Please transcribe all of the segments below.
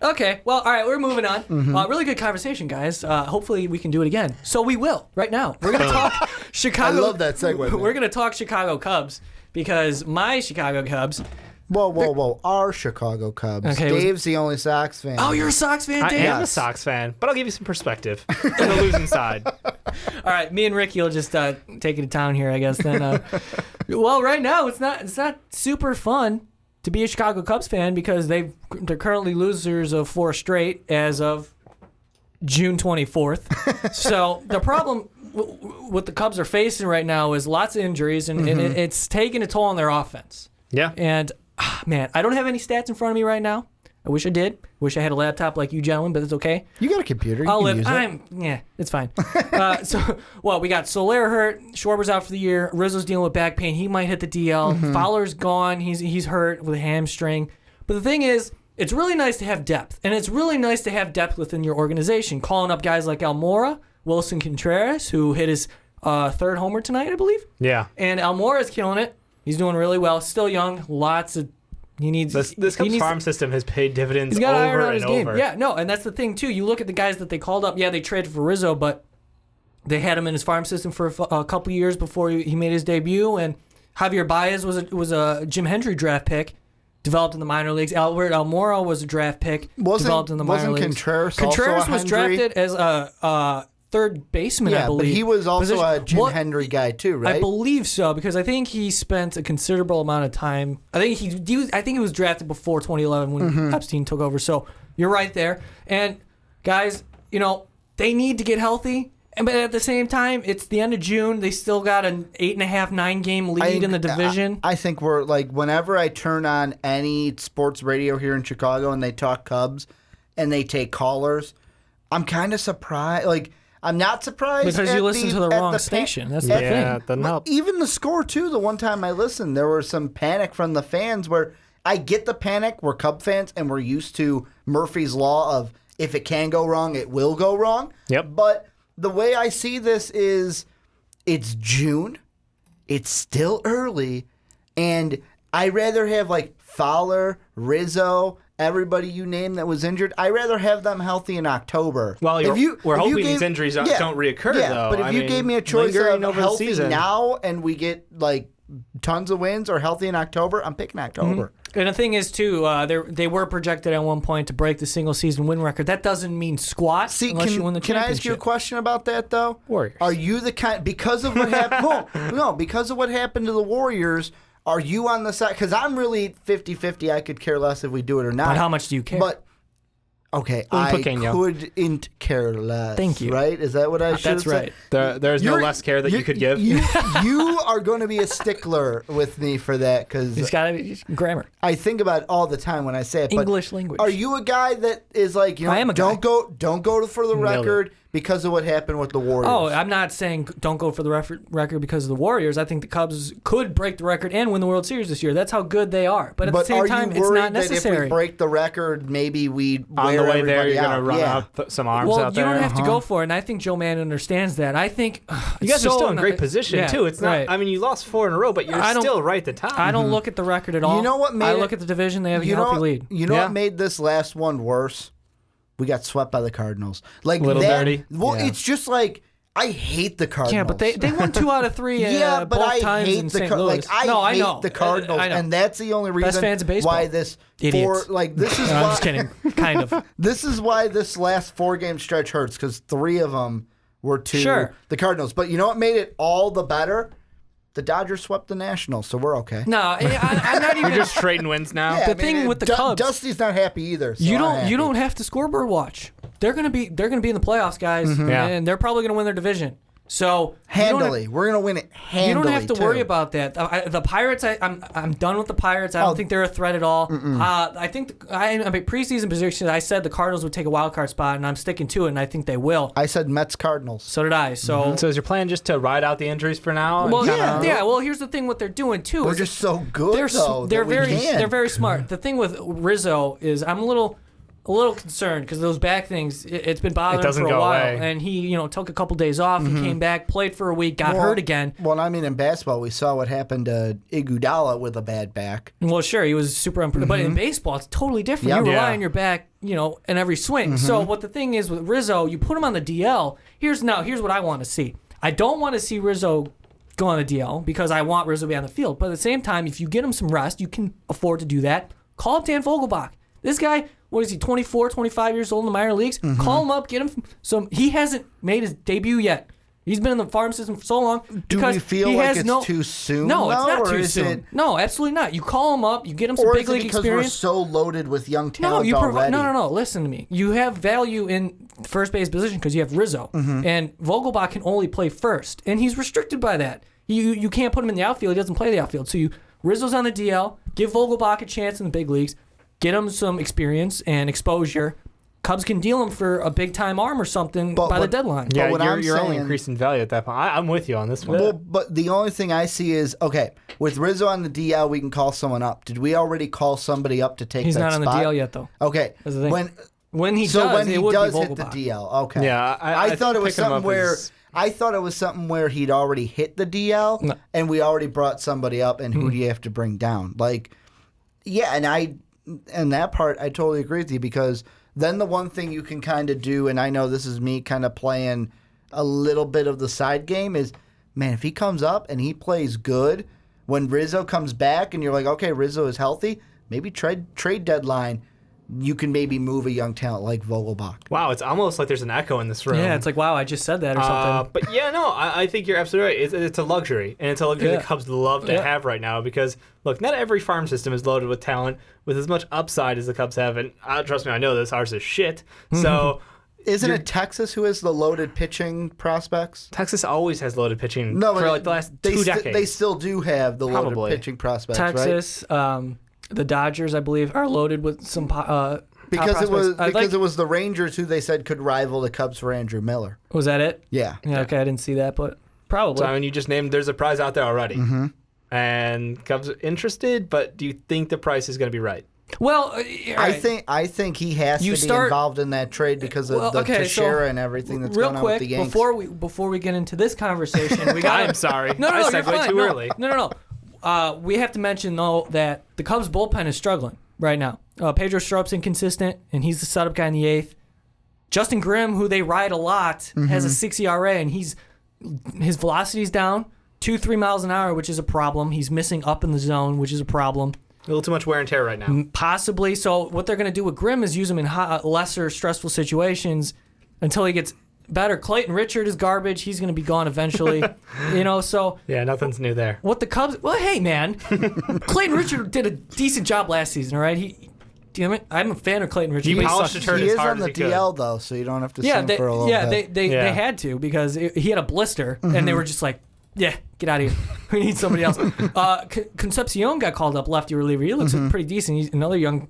Okay, well, all right, we're moving on. Really good conversation, guys. Hopefully we can do it again. So we will, right now. We're going to talk Chicago. I love that segue. We're going to talk Chicago Cubs because my Chicago Cubs. Whoa. Our Chicago Cubs. Okay, Dave's the only Sox fan. Oh, you're a Sox fan, Dave? I am a Sox fan, but I'll give you some perspective on the losing side. All right, me and Ricky will just take it to town here, I guess. Then, well, right now it's not super fun to be a Chicago Cubs fan because they're currently losers of 4 straight as of June 24th. So the problem what the Cubs are facing right now is lots of injuries, and it's taking a toll on their offense. Yeah. And, man, I don't have any stats in front of me right now. I wish I did. Wish I had a laptop like you gentlemen, but it's okay. You got a computer. You can use it. Yeah, it's fine. We got Soler hurt. Schwarber's out for the year. Rizzo's dealing with back pain. He might hit the DL. Fowler's gone. He's hurt with a hamstring. But the thing is, it's really nice to have depth, and it's really nice to have depth within your organization. Calling up guys like Almora, Wilson Contreras, who hit his 3rd homer tonight, I believe. Yeah. And Almora's killing it. He's doing really well. Still young. Lots of. He needs this Cubs farm system has paid dividends he's got to over iron out and his over. game. Yeah, no, and that's the thing too. You look at the guys that they called up. Yeah, they traded for Rizzo, but they had him in his farm system for a couple years before he made his debut. And Javier Baez was a Jim Hendry draft pick, developed in the minor leagues. Albert Almora was a draft pick, developed in the minor leagues. Contreras was drafted as a 3rd baseman, I believe. But he was also a Jim Hendry guy too, right? I believe so, because I think he spent a considerable amount of time. I think he was drafted before 2011 when Epstein took over. So you're right there. And guys, they need to get healthy. But at the same time, it's the end of June. They still got an 8.5, 9-game lead in the division. I think we're like, whenever I turn on any sports radio here in Chicago and they talk Cubs and they take callers, I'm kind of surprised. Like, I'm not surprised because you listen to the wrong station. That's the thing. Yeah, it doesn't help. Even the score too. The one time I listened, there was some panic from the fans. Where I get the panic. We're Cub fans, and we're used to Murphy's law of if it can go wrong, it will go wrong. Yep. But the way I see this is, it's June, it's still early, and I'd rather have like Fowler, Rizzo, everybody you name that was injured, I'd rather have them healthy in October. Well, we're hoping these injuries don't reoccur, though. But if you gave me a choice of healthy now and we get like tons of wins or healthy in October, I'm picking October. And the thing is, too, they were projected at one point to break the single-season win record. That doesn't mean squat unless you win the championship. Can I ask you a question about that, though? Warriors. Are you the kind, because of what happened? No, because of what happened to the Warriors, are you on the side? Because I'm really 50-50. I could care less if we do it or not. But how much do you care? But, okay, I couldn't care less. Thank you. Right? Is that what I should say? That's right. There's no less care that you could give. You are going to be a stickler with me for that because it's got to be grammar. I think about it all the time when I say it. English language. Are you a guy that is like, I am a guy. Don't go for the record because of what happened with the Warriors? Oh, I'm not saying don't go for the record because of the Warriors. I think the Cubs could break the record and win the World Series this year. That's how good they are. But at the same time, it's not necessary. That if we break the record, maybe we on the way there, you're going to run out some arms out there. Well, you don't have to go for it, and I think Joe Mann understands that. I think you guys are still in great position too. It's not. Right. I mean, you lost 4 in a row, but you're still right at the top. I don't look at the record at all. You know what made I look at the division. They have a healthy lead. You know what made this last one worse? We got swept by the Cardinals. Like little dirty. Well, it's just like I hate the Cardinals. Yeah, but they won 2 out of 3. But both I times hate in the St. Louis. I hate the Cardinals, and that's the only reason fans of baseball. why this Idiots. this is why. I'm just kidding. Kind of. This is why this last 4-game stretch hurts because 3 of them were to the Cardinals. But you know what made it all the better? The Dodgers swept the Nationals, so we're okay. No, I'm not even. You're just trading wins now. Yeah, the thing with the Cubs, Dusty's not happy either. So you don't have to scoreboard watch. They're gonna be in the playoffs, guys, and they're probably gonna win their division. So handily, we're gonna win it handily. You don't have to worry about that. The Pirates, I'm done with the Pirates. I don't think they're a threat at all. I think I mean preseason predictions. I said the Cardinals would take a wild card spot, and I'm sticking to it, and I think they will. I said Mets Cardinals. So did I. So is your plan just to ride out the injuries for now? Well, yeah. Well, here's the thing: what they're doing too. They're just so good. They're very smart. The thing with Rizzo is I'm a little a little concerned because those back things, it's been bothering him doesn't for a go while. away. And he, took a couple days off. He came back, played for a week, got hurt again. Well, I mean, in basketball, we saw what happened to Iguodala with a bad back. Well, sure, he was super unpredictable. But in baseball, it's totally different. Yep. You rely Yeah. on your back, in every swing. So what the thing is with Rizzo, you put him on the DL. Here's what I want to see. I don't want to see Rizzo go on the DL because I want Rizzo to be on the field. But at the same time, if you get him some rest, you can afford to do that. Call up Dan Vogelbach. This guy, what is he, 24, 25 years old in the minor leagues? Call him up, get him some. He hasn't made his debut yet. He's been in the farm system for so long. Do we feel like it's too soon? No, it's not or too is soon. it- No, absolutely not. You call him up, you get him some Or big is it league because experience. we're so loaded with young No, talent you already? no. Listen to me. You have value in first base position because you have Rizzo, and Vogelbach can only play first, and he's restricted by that. You can't put him in the outfield. He doesn't play the outfield. So Rizzo's on the DL. Give Vogelbach a chance in the big leagues. Get him some experience and exposure. Cubs can deal him for a big time arm or something by the deadline. Yeah, what I'm you're only saying- increasing value at that point. I'm with you on this one. Well, but the only thing I see is, okay, with Rizzo on the DL, we can call someone up. Did we already call somebody up to take He's that not on the spot? DL yet, though. Okay. That's the thing. When When he so does, when he it would does be hit the Vogelbach. DL, okay. Yeah, I thought it was picking him something up where is- I thought it was something where he'd already hit the DL, No. and we already brought somebody up, and who do you have to bring down? Like, yeah, and that part I totally agree with you, because then the one thing you can kind of do, and I know this is me kind of playing a little bit of the side game, is, man, if he comes up and he plays good, when Rizzo comes back and you're like, okay, Rizzo is healthy, maybe trade deadline, you can maybe move a young talent like Vogelbach. Wow, it's almost like there's an echo in this room. Yeah, it's like, wow, I just said that or something. But yeah, no, I think you're absolutely right. It's a luxury, and it's a luxury Yeah. the Cubs love to Yeah. have right now because, look, not every farm system is loaded with talent with as much upside as the Cubs have, and trust me, I know this. Ours is shit. So Isn't it Texas who has the loaded pitching prospects? Texas always has loaded pitching No, for but like the last they 2 decades. They still do have the Probably. loaded pitching prospects, right? Texas, the Dodgers, I believe, are loaded with some top Because it was prospects. it was the Rangers who they said could rival the Cubs for Andrew Miller. Was that it? Yeah. Yeah, okay, I didn't see that, but probably. So I mean, you just named there's a prize out there already, and Cubs are interested. But do you think the price is going to be right? Well, I think he has You to be start- involved in that trade because of Well, the okay, so Teixeira and everything that's real going on quick with the Yankees. before we get into this conversation, we got. I'm sorry. No, I you're segued fine. too No, early. No. We have to mention though that the Cubs bullpen is struggling right now. Pedro Strup's inconsistent, and he's the setup guy in the 8th. Justin Grimm, who they ride a lot, has a 6 ERA, and his velocity's down 2-3 miles an hour, which is a problem. He's missing up in the zone, which is a problem. A little too much wear and tear right now. Possibly. So what they're going to do with Grimm is use him in lesser stressful situations until he gets better. Clayton Richard is garbage. He's going to be gone eventually. So Yeah, nothing's new there. what the Cubs... Well, hey, man. Clayton Richard did a decent job last season, all right? Damn it. I'm a fan of Clayton Richard. He but polished sucks. the turd he as is hard on as the he could. DL though, so you don't have to Yeah, sing for a little bit. they Yeah. had to because he had a blister, and they were just like, yeah, get out of here. We need somebody else. Concepcion got called up lefty reliever. He looks pretty decent. He's another young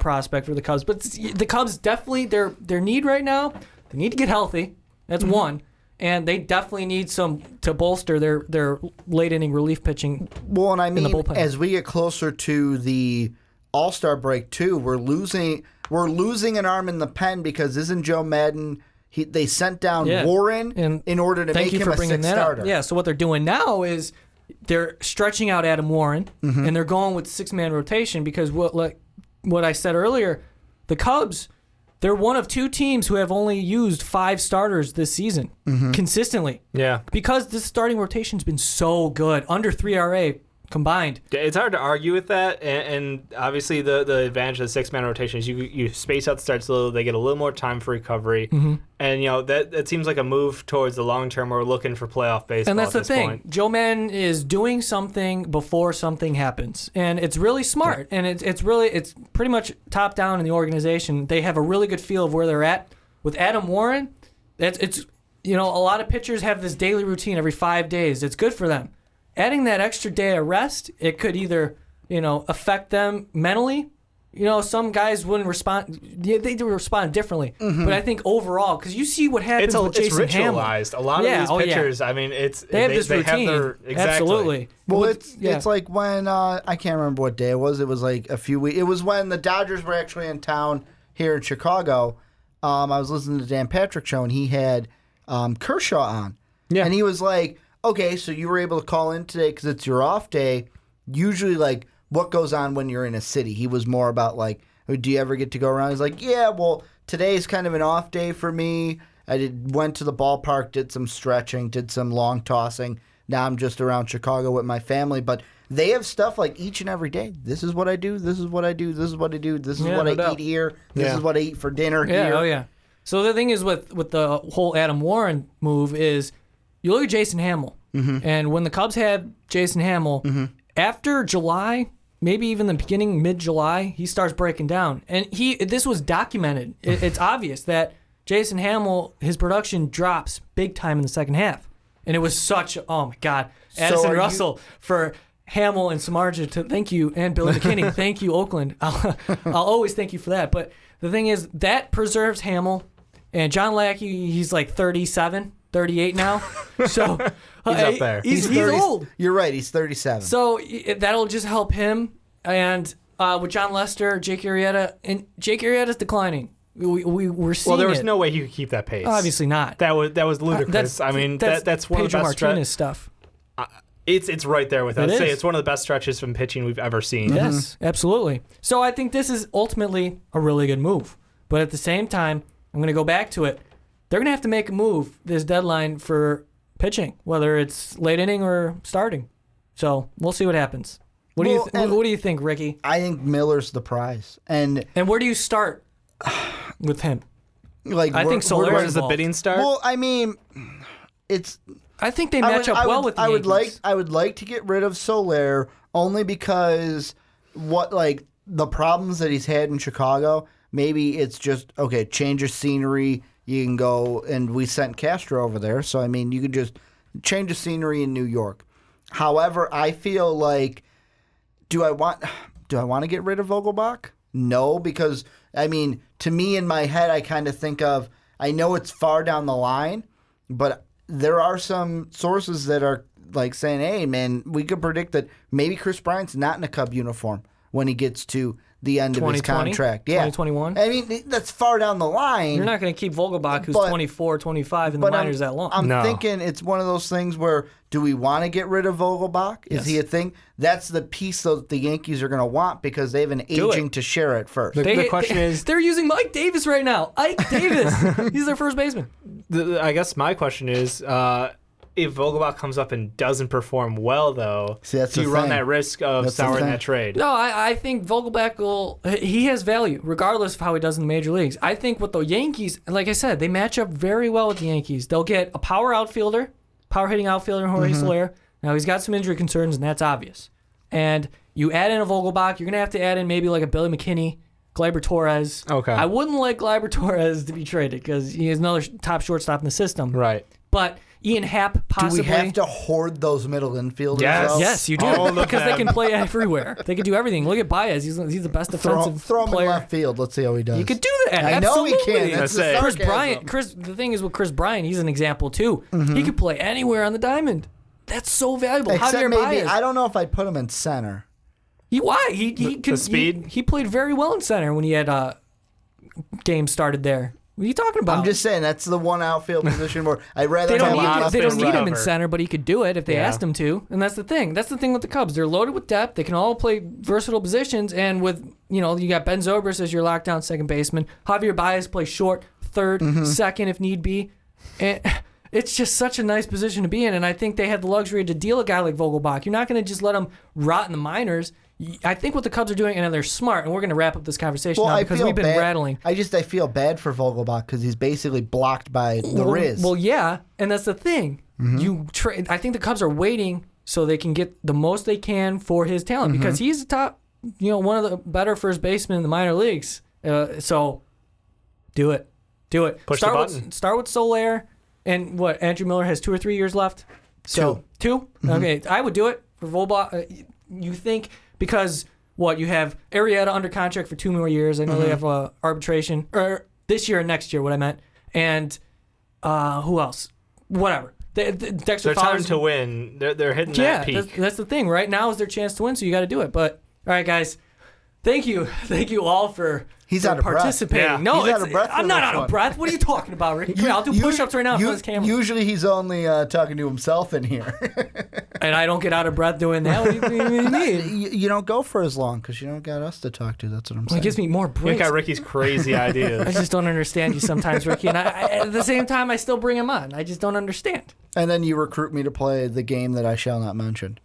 prospect for the Cubs. But the Cubs definitely, their need right now, they need to get healthy. That's one. And they definitely need some to bolster their late inning relief pitching. Well, and I mean, bullpen. as we get closer to the All-Star break too, we're losing an arm in the pen because isn't Joe Madden? They sent down Yeah. Warren And in order to Thank make you him for a bringing sixth that starter. up. Yeah, so what they're doing now is they're stretching out Adam Warren, and they're going with 6-man rotation because what I said earlier, the Cubs, they're one of 2 teams who have only used 5 starters this season consistently Yeah. because this starting rotation's been so good, under 3 RA combined. It's hard to argue with that, and obviously the advantage of the 6-man rotation is you space out the starts a little, they get a little more time for recovery, and that seems like a move towards the long term. We're looking for playoff baseball. And that's at the this thing. point. Joe Madden is doing something before something happens, and it's really smart. And it's pretty much top down in the organization. They have a really good feel of where they're at. With Adam Warren, it's a lot of pitchers have this daily routine every 5 days. It's good for them. Adding that extra day of rest, it could either affect them mentally. Some guys wouldn't respond. They do respond differently. But I think overall, because you see what happens with It's Jason Hamlin. ritualized. A lot of these pitchers, I mean, They have this routine. exactly. Absolutely. Well, With- it's like when I can't remember what day it was. It was like a few weeks. It was when the Dodgers were actually in town. here in Chicago, I was listening to Dan Patrick show, and he had Kershaw on. Yeah. And he was like, okay, so you were able to call in today because it's your off day. Usually, like, what goes on when you're in a city? He was more about, like, do you ever get to go around? He's like, yeah, well, today's kind of an off day for me. Went to the ballpark, did some stretching, did some long tossing. Now I'm just around Chicago with my family. But they have stuff like each and every day. This is what I do. This is what I do. This is what I do. This is what I eat here. This is what I eat for dinner here. Oh, yeah. So the thing is with the whole Adam Warren move is you look at Jason Hamill. And when the Cubs had Jason Hamill, after July, maybe even the beginning, mid-July, he starts breaking down. And this was documented. It's obvious that Jason Hamill, his production drops big time in the second half. And it was such, oh my God, Addison Russell for Hamill and Samardzija to thank you, and Billy McKinney, thank you, Oakland. I'll always thank you for that. But the thing is, that preserves Hamill. And John Lackey, he's like 37, 38 now. So he's up there. He's old. You're right. He's 37. So that'll just help him. And with John Lester, Jake Arrieta, and Jake Arrieta's declining. We're seeing. Well, there was no way he could keep that pace. Obviously not. That was ludicrous. That's I mean, that's one Pedro of the best Martinez stuff. It's right there with us. It Say is. it's one of the best stretches from pitching we've ever seen. Yes, absolutely. So I think this is ultimately a really good move. But at the same time, I'm going to go back to it. They're going to have to make a move this deadline for pitching, whether it's late inning or starting. So we'll see what happens. What do you think, Ricky? I think Miller's the prize. And where do you start with him? like, I think Soler Where is does the involved. bidding start? Well, I mean, it's. I think they match up well with the Yankees. I would like to get rid of Soler only because the problems that he's had in Chicago. Maybe it's just okay. Change of scenery. You can go, and we sent Castro over there, so I mean, you could just change of scenery in New York. However, I feel like, do I want to get rid of Vogelbach? No, because I mean, to me in my head, I kind of think of. I know it's far down the line, but there are some sources that are like saying, "Hey, man, we could predict that maybe Chris Bryant's not in a Cub uniform when he gets to the end of his contract." Yeah, 2021. I mean, that's far down the line. You're not going to keep Vogelbach, who's 24, 25 in the minors that long. I'm thinking it's one of those things where, do we want to get rid of Vogelbach? Is he a thing? That's the piece that the Yankees are going to want because they have an aging to share at first. The question is, they're using Mike Davis right now. Ike Davis. He's their first baseman. I guess my question is, if Vogelbach comes up and doesn't perform well, though, do you run that risk of souring that trade? No, I think Vogelbach he has value, regardless of how he does in the major leagues. I think with the Yankees, like I said, they match up very well with the Yankees. They'll get a power hitting outfielder, Jorge Soler. Now, he's got some injury concerns, and that's obvious. And you add in a Vogelbach, you're going to have to add in maybe like a Billy McKinney, Gleyber Torres. Okay. I wouldn't like Gleyber Torres to be traded because he is another top shortstop in the system. Right. But Ian Happ possibly. Do we have to hoard those middle infielders? Yes. though? Yes, you do. Because they can play everywhere. They can do everything. Look at Baez. He's the best defensive throw him player. in left field. Let's see how he does. You could do that. I know he Absolutely. can. That's the Chris sarcasm. Bryant. The thing is with Chris Bryant, he's an example too. He could play anywhere on the diamond. That's so valuable. Except Javier maybe, Baez. I don't know if I'd put him in center. Why? He speed? He played very well in center when he had games started there. What are you talking about? I'm just saying that's the one outfield position where I'd rather They have don't need him in cover. center, but he could do it if they asked him to. And that's the thing. That's the thing with the Cubs. They're loaded with depth. They can all play versatile positions. And with, you got Ben Zobrist as your lockdown second baseman. Javier Baez plays short, third, second if need be. And it's just such a nice position to be in. And I think they have the luxury to deal a guy like Vogelbach. You're not going to just let him rot in the minors. I think what the Cubs are doing, and they're smart, and we're going to wrap up this conversation now because we've been rattling. I feel bad for Vogelbach because he's basically blocked by the Riz. Well, yeah, and that's the thing. I think the Cubs are waiting so they can get the most they can for his talent because he's the top, one of the better first basemen in the minor leagues. So do it. Push the button. Start with Soler, and what, Andrew Miller has 2 or 3 years left? So, two? Okay, I would do it for Vogelbach. You think... Because, you have Arrieta under contract for 2 more years. I know they have arbitration. Or this year and next year, what I meant. And who else? Whatever. Dexter They're Fowler's time to win. They're hitting that peak. That's the thing. Right now is their chance to win, so you got to do it. But, all right, guys. Thank you all for He's out of breath. participating. Yeah. No, He's out of breath for I'm not this out one. of breath. What are you talking about, Ricky? Come here, I'll do push-ups right now in front of this camera. Usually he's only talking to himself in here. And I don't get out of breath doing that. What do you mean? You don't go for as long because you don't got us to talk to. That's what I'm Well, saying. it gives me more You breaks. got Ricky's crazy I ideas. just don't understand you sometimes, Ricky. And I, at the same time, I still bring him on. I just don't understand. And then you recruit me to play the game that I shall not mention.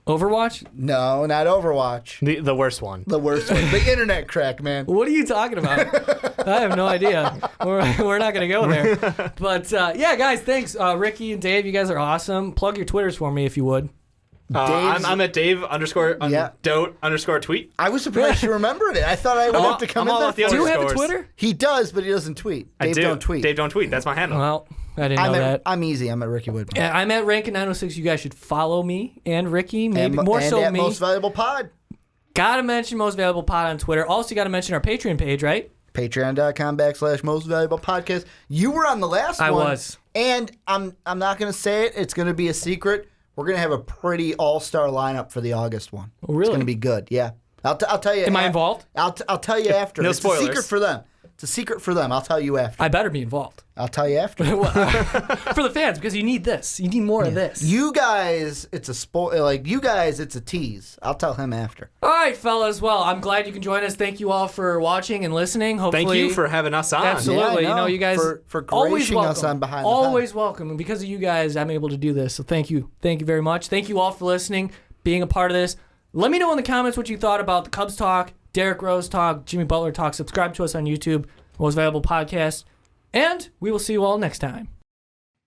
Overwatch? No, not Overwatch. The worst one. The worst one. The internet crack, man. What are you talking about? I have no idea. We're not going to go there. But, yeah, guys, thanks. Ricky and Dave, you guys are awesome. Plug your Twitters for me if you would. I'm at Dave Yeah. Dote _ tweet. I was surprised you remembered it. I thought I would have to come I'm in all there about the for Do you it. have a Underscores. Twitter? He does, but he doesn't tweet. I Dave do. don't tweet. Dave don't tweet. That's my handle. Well, I didn't know that. I'm easy. I'm at Ricky Widmer. Yeah, I'm at Rankin 906. You guys should follow me and Ricky, maybe and, more and so at me. Most Valuable Pod. Gotta mention Most Valuable Pod on Twitter. Also, gotta mention our Patreon page, right? Patreon.com/Most Valuable Podcast. You were on the last one. I was. And I'm not going to say it. It's going to be a secret. We're going to have a pretty all-star lineup for the August one. Oh, really? It's going to be good. Yeah. I'll tell you. Am I involved? I'll tell you after. No it's spoilers. a secret for them. It's a secret for them. I'll tell you after. I better be involved. I'll tell you after. For the fans, because you need this. You need more of this. You guys, it's a you guys, it's a tease. I'll tell him after. All right, fellas. Well, I'm glad you can join us. Thank you all for watching and listening. Hopefully, Thank you for having us on. Absolutely. Yeah, I know. You guys For always gracing welcome. us on Behind the Always welcome. And because of you guys, I'm able to do this. So thank you. Thank you very much. Thank you all for listening, being a part of this. Let me know in the comments what you thought about the Cubs talk, Derrick Rose talk, Jimmy Butler talk. Subscribe to us on YouTube, Most Valuable Podcast. And we will see you all next time.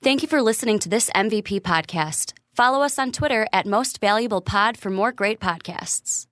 Thank you for listening to this MVP podcast. Follow us on Twitter at Most Valuable Pod for more great podcasts.